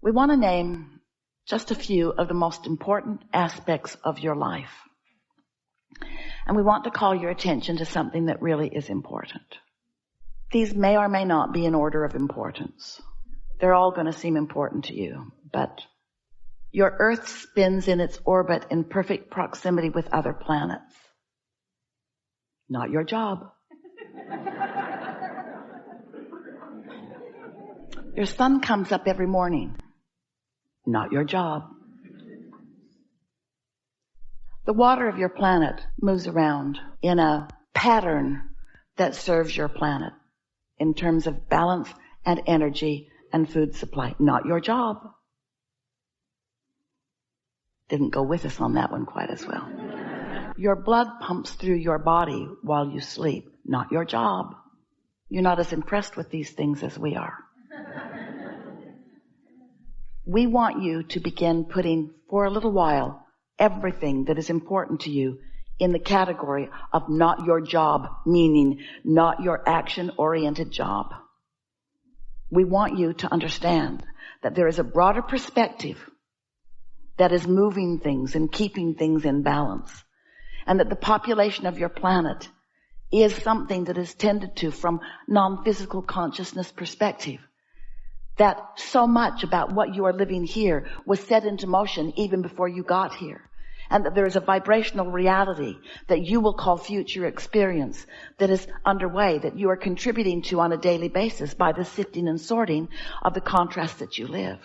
We want to name just a few of the most important aspects of your life. And we want to call your attention to something that really is important. These may or may not be in order of importance. They're all going to seem important to you, but your Earth spins in its orbit in perfect proximity with other planets. Not your job. Your sun comes up every morning. Not your job. The water of your planet moves around in a pattern that serves your planet in terms of balance and energy and food supply. Not your job. Didn't go with us on that one quite as well. Your blood pumps through your body while you sleep. Not your job. You're not as impressed with these things as we are. We want you to begin putting, for a little while, everything that is important to you in the category of not your job, meaning not your action-oriented job. We want you to understand that there is a broader perspective that is moving things and keeping things in balance, and that the population of your planet is something that is tended to from non-physical consciousness perspective. That so much about what you are living here was set into motion even before you got here. And that there is a vibrational reality that you will call future experience that is underway, that you are contributing to on a daily basis by the sifting and sorting of the contrasts that you live.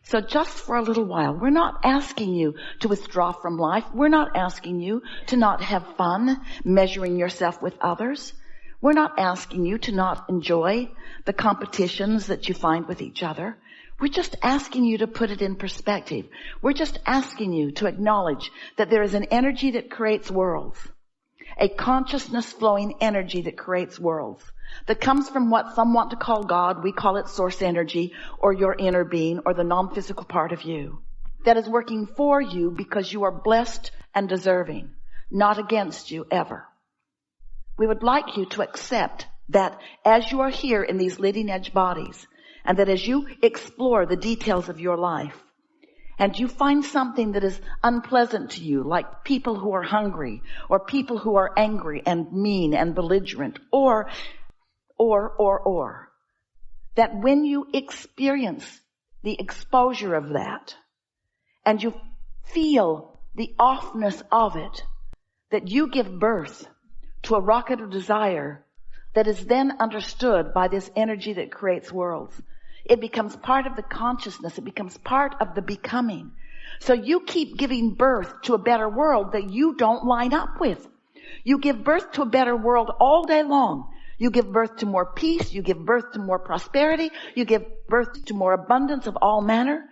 So just for a little while, we're not asking you to withdraw from life. We're not asking you to not have fun measuring yourself with others. We're not asking you to not enjoy the competitions that you find with each other. We're just asking you to put it in perspective. We're just asking you to acknowledge that there is an energy that creates worlds, a consciousness flowing energy that creates worlds, that comes from what some want to call God. We call it source energy, or your inner being, or the non-physical part of you, that is working for you because you are blessed and deserving, not against you ever. We would like you to accept that as you are here in these leading edge bodies, and that as you explore the details of your life, and you find something that is unpleasant to you, like people who are hungry, or people who are angry and mean and belligerent, or, that when you experience the exposure of that, and you feel the offness of it, that you give birth to a rocket of desire that is then understood by this energy that creates worlds. It becomes part of the consciousness. It becomes part of the becoming. So you keep giving birth to a better world that you don't line up with. You give birth to a better world all day long. You give birth to more peace. You give birth to more prosperity. You give birth to more abundance of all manner.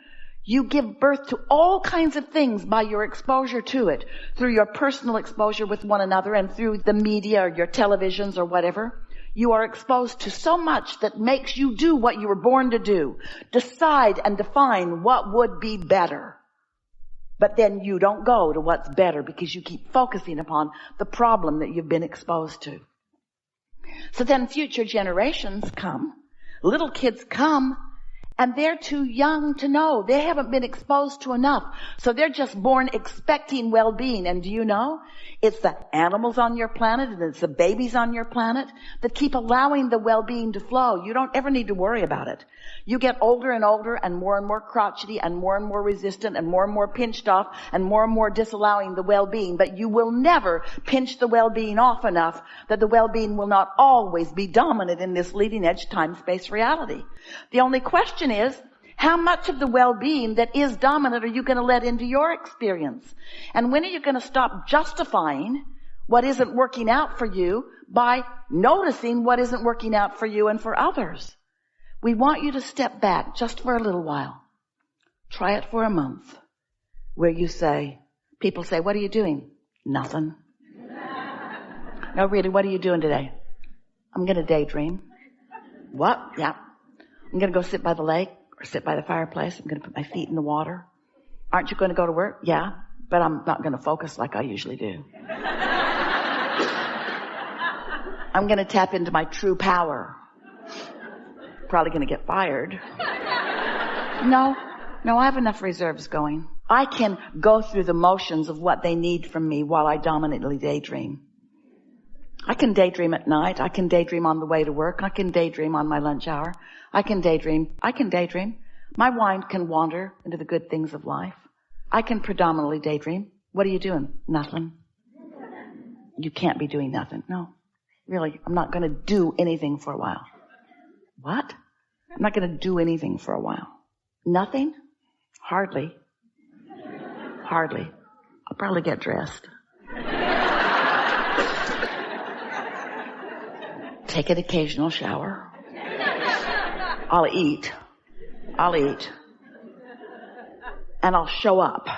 You give birth to all kinds of things by your exposure to it, through your personal exposure with one another and through the media or your televisions or whatever. You are exposed to so much that makes you do what you were born to do. Decide and define what would be better. But then you don't go to what's better because you keep focusing upon the problem that you've been exposed to. So then future generations come, little kids come, and they're too young to know. They haven't been exposed to enough. So they're just born expecting well-being. And do you know? It's the animals on your planet and it's the babies on your planet that keep allowing the well-being to flow. You don't ever need to worry about it. You get older and older and more crotchety and more resistant and more pinched off and more disallowing the well-being. But you will never pinch the well-being off enough that the well-being will not always be dominant in this leading edge time-space reality. The only question is, how much of the well-being that is dominant are you going to let into your experience? And when are you going to stop justifying what isn't working out for you by noticing what isn't working out for you and for others? We want you to step back just for a little while. Try it for a month where you say, people say, what are you doing? Nothing. No, really, what are you doing today? I'm going to daydream. What? Yeah. I'm going to go sit by the lake or sit by the fireplace. I'm going to put my feet in the water. Aren't you going to go to work? Yeah, but I'm not going to focus like I usually do. I'm going to tap into my true power. Probably going to get fired. No, I have enough reserves going. I can go through the motions of what they need from me while I dominantly daydream. I can daydream at night. I can daydream on the way to work. I can daydream on my lunch hour. I can daydream. My mind can wander into the good things of life. I can predominantly daydream. What are you doing? Nothing. You can't be doing nothing. No, really, I'm not going to do anything for a while. What? I'm not going to do anything for a while. Nothing? Hardly. I'll probably get dressed. Take an occasional shower. I'll eat. And I'll show up.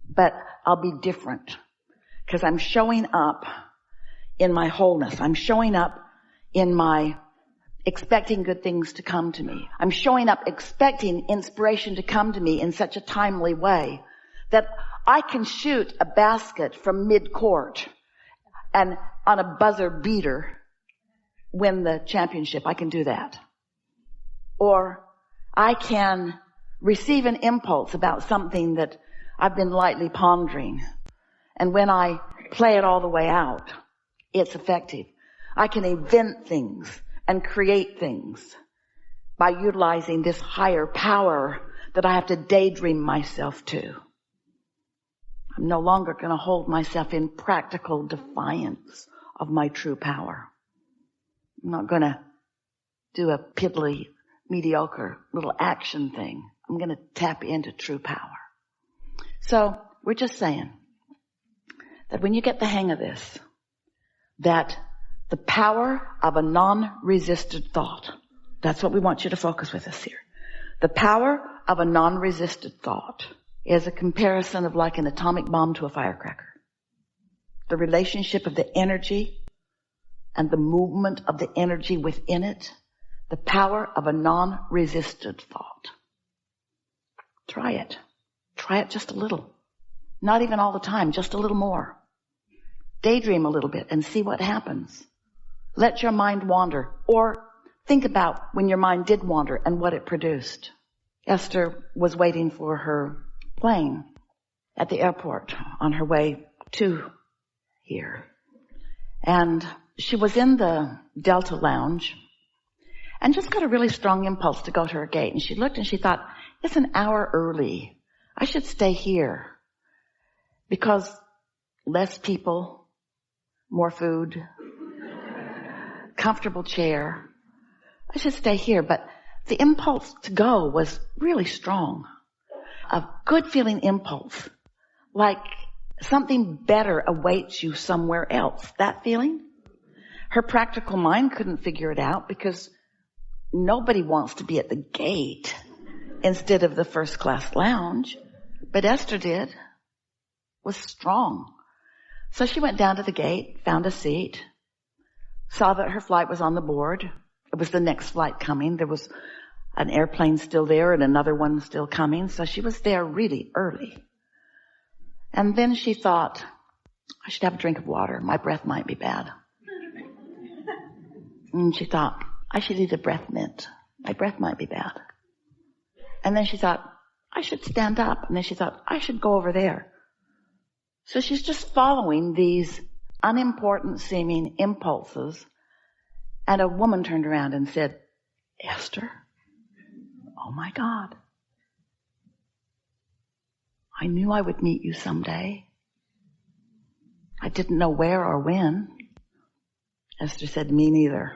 But I'll be different. Because I'm showing up in my wholeness. I'm showing up in my expecting good things to come to me. I'm showing up expecting inspiration to come to me in such a timely way that I can shoot a basket from mid-court and on a buzzer beater win the championship. I can do that. Or I can receive an impulse about something that I've been lightly pondering. And when I play it all the way out, it's effective. I can invent things and create things by utilizing this higher power that I have to daydream myself to. I'm no longer going to hold myself in practical defiance of my true power. I'm not going to do a piddly, mediocre little action thing. I'm going to tap into true power. So we're just saying that when you get the hang of this, that the power of a non-resisted thought, that's what we want you to focus with us here. The power of a non-resisted thought is a comparison of like an atomic bomb to a firecracker. The relationship of the energy and the movement of the energy within it, the power of a non-resisted thought. Try it. Try it just a little. Not even all the time, just a little more. Daydream a little bit and see what happens. Let your mind wander, or think about when your mind did wander and what it produced. Esther was waiting for her plane at the airport on her way to here. And she was in the Delta Lounge and just got a really strong impulse to go to her gate. And she looked and she thought, it's an hour early. I should stay here because less people, more food, comfortable chair. I should stay here. But the impulse to go was really strong. A good feeling impulse. Like something better awaits you somewhere else. That feeling? Her practical mind couldn't figure it out because nobody wants to be at the gate instead of the first class lounge. But Esther did. Was strong. So she went down to the gate, found a seat, saw that her flight was on the board. It was the next flight coming. There was an airplane still there and another one still coming. So she was there really early. And then she thought, I should have a drink of water. My breath might be bad. And she thought, I should eat a breath mint. My breath might be bad. And then she thought, I should stand up. And then she thought, I should go over there. So she's just following these unimportant seeming impulses. And a woman turned around and said, Esther, oh my God. I knew I would meet you someday. I didn't know where or when. Esther said, me neither.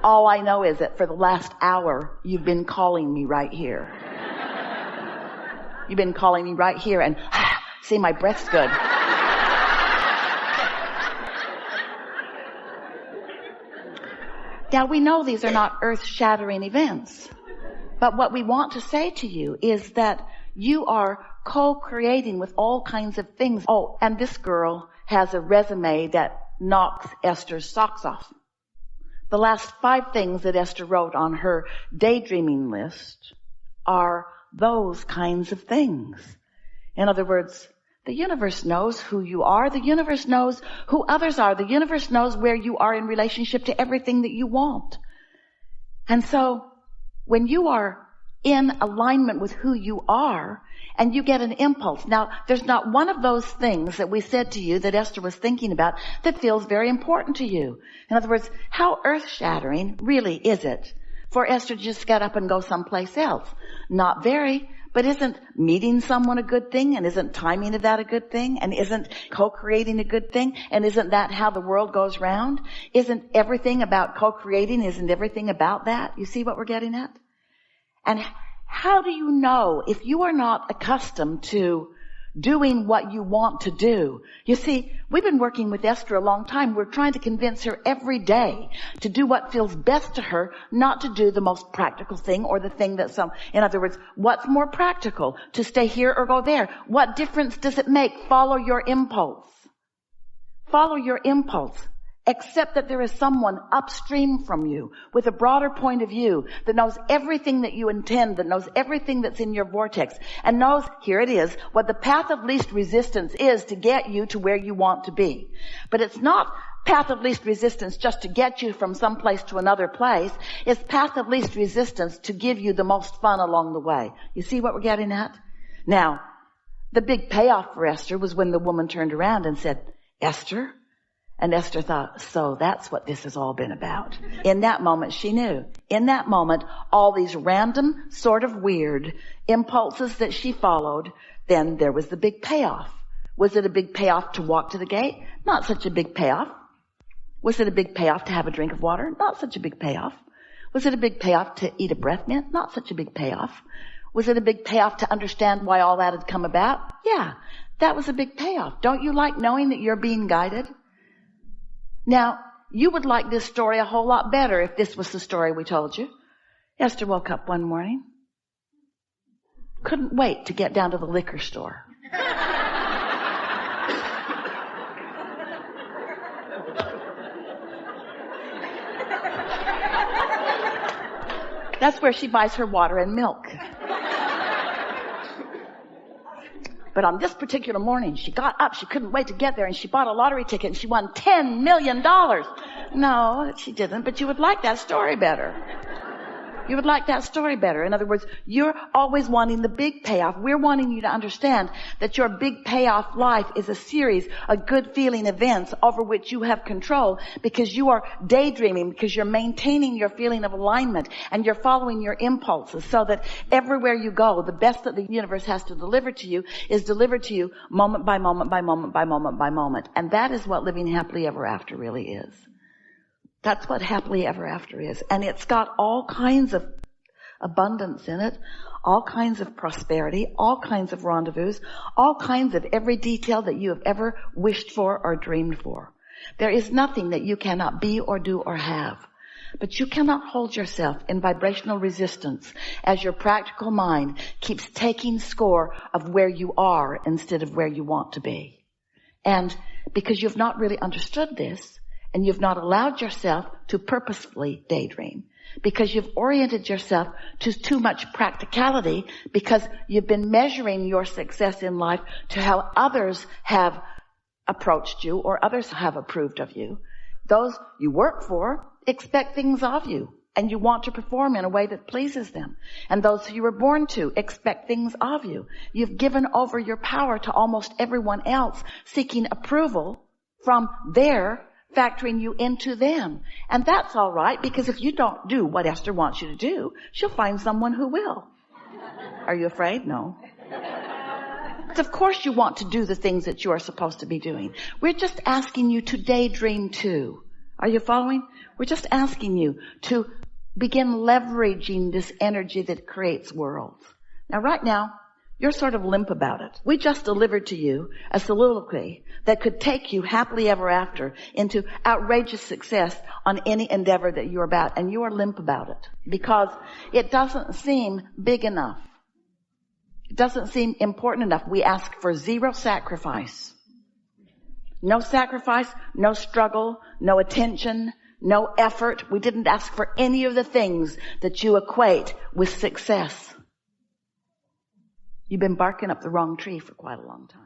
All I know is that for the last hour, you've been calling me right here. You've been calling me right here and, see, my breath's good. Now, we know these are not earth-shattering events. But what we want to say to you is that you are co-creating with all kinds of things. Oh, and this girl has a resume that knocks Esther's socks off. The last 5 things that Esther wrote on her daydreaming list are those kinds of things. In other words, the universe knows who you are. The universe knows who others are. The universe knows where you are in relationship to everything that you want. And so when you are in alignment with who you are and you get an impulse. Now, there's not one of those things that we said to you that Esther was thinking about that feels very important to you. In other words, how earth-shattering really is it for Esther to just get up and go someplace else? Not very. But isn't meeting someone a good thing? And isn't timing of that a good thing? And isn't co-creating a good thing? And isn't that how the world goes round? Isn't everything about co-creating? Isn't everything about that? You see what we're getting at? And how do you know if you are not accustomed to doing what you want to do? You see, we've been working with Esther a long time. We're trying to convince her every day to do what feels best to her, not to do the most practical thing or the thing that in other words, what's more practical? To stay here or go there? What difference does it make? Follow your impulse. Follow your impulse. Accept that there is someone upstream from you with a broader point of view that knows everything that you intend, that knows everything that's in your vortex, and knows, here it is, what the path of least resistance is to get you to where you want to be. But it's not path of least resistance just to get you from some place to another place. It's path of least resistance to give you the most fun along the way. You see what we're getting at? Now, the big payoff for Esther was when the woman turned around and said, Esther? And Esther thought, so that's what this has all been about. In that moment, she knew. In that moment, all these random, sort of weird impulses that she followed, then there was the big payoff. Was it a big payoff to walk to the gate? Not such a big payoff. Was it a big payoff to have a drink of water? Not such a big payoff. Was it a big payoff to eat a breath mint? Not such a big payoff. Was it a big payoff to understand why all that had come about? Yeah, that was a big payoff. Don't you like knowing that you're being guided? Now, you would like this story a whole lot better if this was the story we told you. Esther woke up one morning. Couldn't wait to get down to the liquor store. That's where she buys her water and milk. But on this particular morning, she got up. She couldn't wait to get there, and she bought a lottery ticket, and she won $10 million. No, she didn't, but you would like that story better. You would like that story better. In other words, you're always wanting the big payoff. We're wanting you to understand that your big payoff life is a series of good feeling events over which you have control because you are daydreaming, because you're maintaining your feeling of alignment and you're following your impulses so that everywhere you go, the best that the universe has to deliver to you is delivered to you moment by moment by moment by moment by moment. And that is what living happily ever after really is. That's what happily ever after is. And it's got all kinds of abundance in it, all kinds of prosperity, all kinds of rendezvous, all kinds of every detail that you have ever wished for or dreamed for. There is nothing that you cannot be or do or have. But you cannot hold yourself in vibrational resistance as your practical mind keeps taking score of where you are instead of where you want to be. And because you've not really understood this, and you've not allowed yourself to purposefully daydream, because you've oriented yourself to too much practicality, because you've been measuring your success in life to how others have approached you or others have approved of you. Those you work for expect things of you, and you want to perform in a way that pleases them. And those who you were born to expect things of you. You've given over your power to almost everyone else, seeking approval from their factoring you into them. And that's all right, because if you don't do what Esther wants you to do, she'll find someone who will. Are you afraid? No. But of course you want to do the things that you are supposed to be doing. We're just asking you to daydream too. Are you following? We're just asking you to begin leveraging this energy that creates worlds. Now, right now, you're sort of limp about it. We just delivered to you a soliloquy that could take you happily ever after into outrageous success on any endeavor that you're about. And you are limp about it because it doesn't seem big enough. It doesn't seem important enough. We ask for zero sacrifice. No sacrifice, no struggle, no attention, no effort. We didn't ask for any of the things that you equate with success. You've been barking up the wrong tree for quite a long time.